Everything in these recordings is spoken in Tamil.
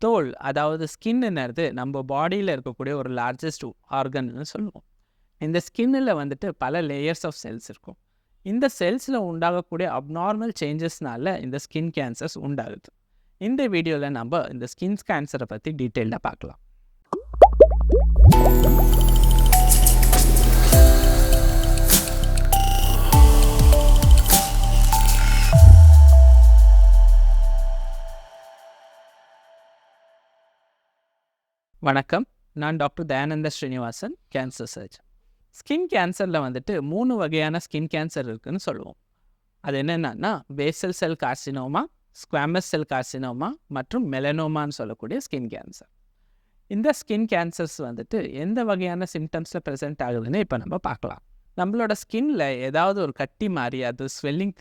தோல் அதாவது ஸ்கின்னுங்கிறது நம்ம பாடியில் இருக்கக்கூடிய ஒரு லார்ஜஸ்ட் ஆர்கன்னு சொல்லுவோம். இந்த ஸ்கின்னில் வந்துட்டு பல லேயர்ஸ் ஆஃப் செல்ஸ் இருக்கும். இந்த செல்ஸில் உண்டாகக்கூடிய அப்நார்மல் சேஞ்சஸ்னால இந்த ஸ்கின் கேன்சர்ஸ் உண்டாகுது. இந்த வீடியோவில் நம்ம இந்த ஸ்கின் கேன்சரை பற்றி டீட்டெயிலாக பார்க்கலாம். வணக்கம், நான் doctor Dayananda Srinivasan, cancer surgeon. Skin கேன்சரில் வந்துட்டு 3 வகையான ஸ்கின் கேன்சர் இருக்குதுன்னு சொல்லுவோம். அது என்னென்னா basal cell carcinoma, squamous cell carcinoma மற்றும் மெலனோமான்னு சொல்லக்கூடிய ஸ்கின் கேன்சர். இந்த ஸ்கின் கேன்சர்ஸ் வந்துட்டு எந்த வகையான சிம்டம்ஸில் ப்ரெசென்ட் ஆகுதுன்னு இப்போ நம்ம பார்க்கலாம். நம்மளோட ஸ்கின்னில் ஏதாவது ஒரு கட்டி மாதிரி அது ஸ்வெல்லிங்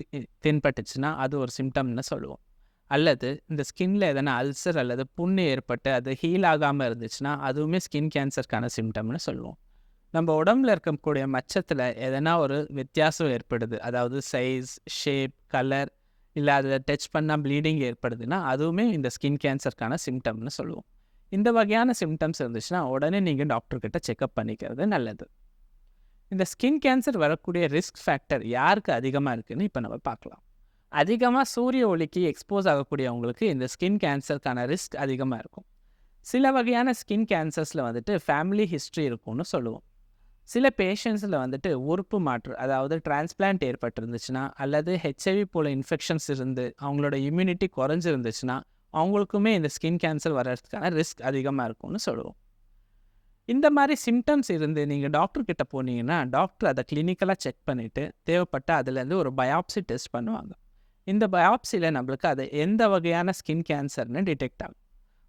தென்பட்டுச்சுன்னா அது ஒரு சிம்டம்னு சொல்லுவோம். அல்லது இந்த ஸ்கின்னில் எதனா அல்சர் அல்லது புண்ணு ஏற்பட்டு அது ஹீல் ஆகாமல் இருந்துச்சுன்னா அதுவுமே ஸ்கின் கேன்சருக்கான சிம்டம்னு சொல்லுவோம். நம்ம உடம்புல இருக்கக்கூடிய மச்சத்தில் எதனா ஒரு வித்தியாசம் ஏற்படுது, அதாவது சைஸ், ஷேப், கலர், இல்லை அதில் டச் பண்ணால் ப்ளீடிங் ஏற்படுதுன்னா அதுவுமே இந்த ஸ்கின் கேன்சருக்கான சிம்டம்னு சொல்லுவோம். இந்த வகையான சிம்டம்ஸ் இருந்துச்சுன்னா உடனே நீங்கள் டாக்டர்கிட்ட செக்அப் பண்ணிக்கிறது நல்லது. இந்த ஸ்கின் கேன்சர் வரக்கூடிய ரிஸ்க் ஃபேக்டர் யாருக்கு அதிகமாக இருக்குதுன்னு இப்போ நம்ம பார்க்கலாம். அதிகமாக சூரிய ஒளிக்கு எக்ஸ்போஸ் ஆகக்கூடியவங்களுக்கு இந்த ஸ்கின் கேன்சருக்கான ரிஸ்க் அதிகமாக இருக்கும். சில வகையான ஸ்கின் கேன்சர்ஸில் வந்துட்டு ஃபேமிலி ஹிஸ்ட்ரி இருக்கும்னு சொல்லுவோம். சில பேஷண்ட்ஸில் வந்துட்டு உறுப்பு மாற்று, அதாவது டிரான்ஸ்பிளான்ட் ஏற்பட்டிருந்துச்சுன்னா அல்லது ஹெச்ஐவி போல இன்ஃபெக்ஷன்ஸ் இருந்து அவங்களோட இம்யூனிட்டி குறைஞ்சிருந்துச்சுன்னா அவங்களுக்குமே இந்த ஸ்கின் கேன்சர் வர்றதுக்கான ரிஸ்க் அதிகமாக இருக்கும்னு சொல்லுவோம். இந்த மாதிரி சிம்டம்ஸ் இருந்து நீங்கள் டாக்டர்கிட்ட போனீங்கன்னா டாக்டர் அதை கிளினிக்கலாக செக் பண்ணிவிட்டு தேவைப்பட்ட அதுலேருந்து ஒரு பயாப்சி டெஸ்ட் பண்ணுவாங்க. இந்த பயாப்சியில் நம்மளுக்கு அது எந்த வகையான ஸ்கின் கேன்சர்னு டிடெக்ட் ஆகும்.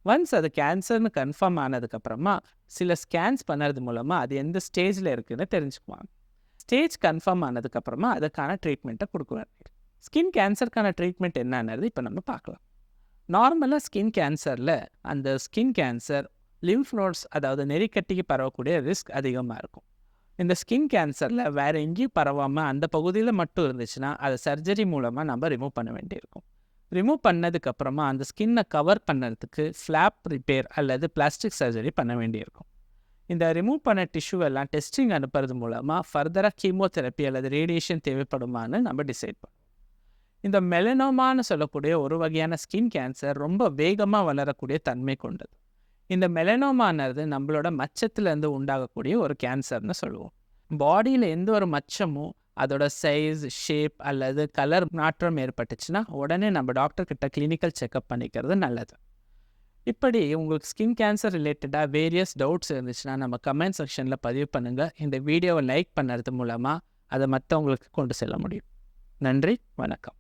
ஒன்ஸ் அது கேன்சர்னு கன்ஃபார்ம் ஆனதுக்கப்புறமா சில ஸ்கேன்ஸ் பண்ணுறது மூலமாக அது எந்த ஸ்டேஜில் இருக்குதுன்னு தெரிஞ்சுக்குவாங்க. ஸ்டேஜ் கன்ஃபார்ம் ஆனதுக்கப்புறமா அதுக்கான ட்ரீட்மெண்ட்டை கொடுக்குவாங்க. ஸ்கின் கேன்சருக்கான ட்ரீட்மெண்ட் என்னன்றது இப்போ நம்ம பார்க்கலாம். நார்மலாக ஸ்கின் கேன்சரில் அந்த ஸ்கின் கேன்சர் லிம்ஃப் நோட்ஸ், அதாவது நெறிக்கட்டிக்கு பரவக்கூடிய ரிஸ்க் அதிகமாக இருக்கும். இந்த ஸ்கின் கேன்சரில் வேறு எங்கேயும் பரவாமல் அந்த பகுதியில் மட்டும் இருந்துச்சுன்னா அதை சர்ஜரி மூலமாக நம்ம ரிமூவ் பண்ண வேண்டியிருக்கும். ரிமூவ் பண்ணதுக்கப்புறமா அந்த ஸ்கின்னை கவர் பண்ணுறதுக்கு ஃப்ளாப் ரிப்பேர் அல்லது பிளாஸ்டிக் சர்ஜரி பண்ண வேண்டியிருக்கும். இந்த ரிமூவ் பண்ண டிஷ்யூவெல்லாம் டெஸ்டிங் அனுப்புறது மூலமாக ஃபர்தராக கீமோதெரப்பி அல்லது ரேடியேஷன் தேவைப்படுமான்னு நம்ம டிசைட் பண்ணுவோம். இந்த மெலனோமான்னு சொல்லக்கூடிய ஒரு வகையான ஸ்கின் கேன்சர் ரொம்ப வேகமாக வளரக்கூடிய தன்மை கொண்டது. இந்த மெலனோமானது நம்மளோட மச்சத்துலேருந்து உண்டாகக்கூடிய ஒரு கேன்சர்னு சொல்லுவோம். பாடியில் எந்த ஒரு மச்சமும் அதோட சைஸ், ஷேப் அல்லது கலர் மாற்றம் ஏற்பட்டுச்சுன்னா உடனே நம்ம டாக்டர்கிட்ட கிளினிக்கல் செக்அப் பண்ணிக்கிறது நல்லது. இப்படி உங்களுக்கு ஸ்கின் கேன்சர் ரிலேட்டடாக வேரியஸ் டவுட்ஸ் இருந்துச்சுன்னா நம்ம கமெண்ட் செக்ஷனில் பதிவு பண்ணுங்கள். இந்த வீடியோவை லைக் பண்ணுறது மூலமாக அதை மற்றவங்களுக்கு கொண்டு செல்ல முடியும். நன்றி, வணக்கம்.